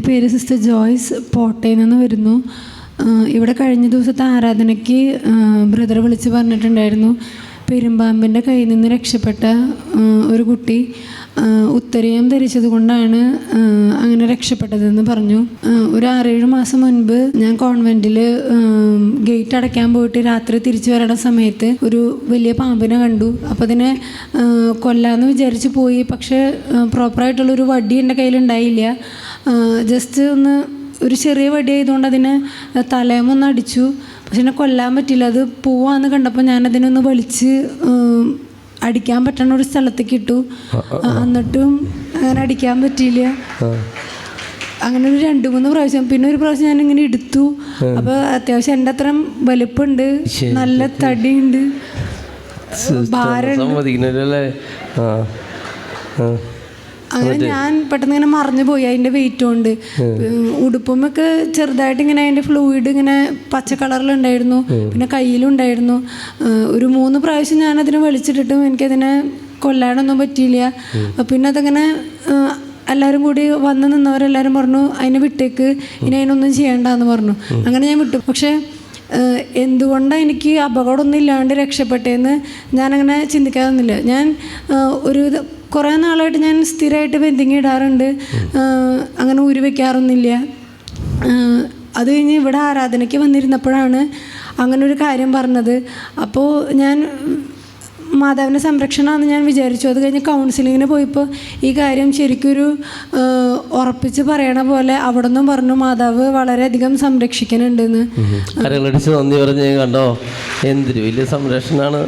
പേര് സിസ്റ്റർ ജോയ്സ്, പോട്ടയിൽ നിന്ന് വരുന്നു. ഇവിടെ കഴിഞ്ഞ ദിവസത്തെ ആരാധനയ്ക്ക് ബ്രദർ വിളിച്ച് പറഞ്ഞിട്ടുണ്ടായിരുന്നു, പെരുമ്പാമ്പിൻ്റെ കയ്യിൽ നിന്ന് രക്ഷപ്പെട്ട ഒരു കുട്ടി ഉത്തരീയം ധരിച്ചത് കൊണ്ടാണ് അങ്ങനെ രക്ഷപ്പെട്ടതെന്ന് പറഞ്ഞു. ഒരു 6-7 മാസം മുൻപ് ഞാൻ കോൺവെൻറ്റിൽ ഗേറ്റ് അടയ്ക്കാൻ പോയിട്ട് രാത്രി തിരിച്ചു വരണ സമയത്ത് ഒരു വലിയ പാമ്പിനെ കണ്ടു. അപ്പോൾ അതിനെ കൊല്ലാമെന്ന് വിചാരിച്ച് പോയി. പക്ഷേ പ്രോപ്പറായിട്ടുള്ളൊരു വടി എൻ്റെ കയ്യിലുണ്ടായില്ല. ജസ്റ്റ് ഒരു ചെറിയ വടി ആയതുകൊണ്ട് അതിനെ തലയമൊന്ന് അടിച്ചു. പക്ഷെ എന്നെ കൊല്ലാൻ പറ്റില്ല. അത് പോവാന്ന് കണ്ടപ്പോൾ ഞാനതിനൊന്ന് വലിച്ച് അടിക്കാൻ പറ്റുന്ന ഒരു സ്ഥലത്തേക്ക് ഇട്ടു. എന്നിട്ടും അങ്ങനെ അടിക്കാൻ പറ്റിയില്ല. അങ്ങനെ ഒരു 2-3 പ്രാവശ്യം. പിന്നെ ഒരു പ്രാവശ്യം ഞാനിങ്ങനെ എടുത്തു. അപ്പോൾ അത്യാവശ്യം എൻ്റെ അത്രയും വലിപ്പമുണ്ട്, നല്ല തടിയുണ്ട്, ഭാരമുണ്ട്. അങ്ങനെ ഞാൻ പെട്ടെന്ന് ഇങ്ങനെ മറിഞ്ഞു പോയി അതിൻ്റെ വെയിറ്റ് കൊണ്ട്. ഉടുപ്പുമൊക്കെ ചെറുതായിട്ട് ഇങ്ങനെ അതിൻ്റെ ഫ്ലൂയിഡ് ഇങ്ങനെ പച്ച കളറിലുണ്ടായിരുന്നു, പിന്നെ കയ്യിലുണ്ടായിരുന്നു. ഒരു 3 പ്രാവശ്യം ഞാനതിനെ വലിച്ചിട്ടിട്ടും എനിക്കതിനെ കൊല്ലാനൊന്നും പറ്റിയില്ല. പിന്നെ അതങ്ങനെ എല്ലാവരും കൂടി വന്ന് നിന്നവരെല്ലാവരും പറഞ്ഞു അതിനെ വിട്ടേക്ക്, ഇനി അതിനൊന്നും ചെയ്യേണ്ടെന്ന് പറഞ്ഞു. അങ്ങനെ ഞാൻ വിട്ടു. പക്ഷേ എന്തുകൊണ്ടാണ് എനിക്ക് അപകടമൊന്നും ഇല്ലാണ്ട് രക്ഷപ്പെട്ടതെന്ന് ഞാനങ്ങനെ ചിന്തിക്കാതൊന്നുമില്ല. ഞാൻ കുറേ നാളായിട്ട് ഞാൻ സ്ഥിരമായിട്ട് ബെൻഡിങ് ഇടാറുണ്ട്, അങ്ങനെ ഊരി വയ്ക്കാറൊന്നുമില്ല. അത് കഴിഞ്ഞ് ഇവിടെ ആരാധനയ്ക്ക് വന്നിരുന്നപ്പോഴാണ് അങ്ങനൊരു കാര്യം പറഞ്ഞത്. അപ്പോൾ ഞാൻ മാതാവിൻ്റെ സംരക്ഷണമാണെന്ന് ഞാൻ വിചാരിച്ചു. അത് കഴിഞ്ഞ് കൗൺസിലിങ്ങിന് പോയപ്പോൾ ഈ കാര്യം ശരിക്കൊരു ഉറപ്പിച്ച് പറയണ പോലെ അവിടെ നിന്നും പറഞ്ഞു, മാതാവ് വളരെയധികം സംരക്ഷിക്കുന്നുണ്ടെന്ന്. നന്ദി പറഞ്ഞ് കണ്ടോ, എന്തൊരു വലിയ സംരക്ഷണമാണ്.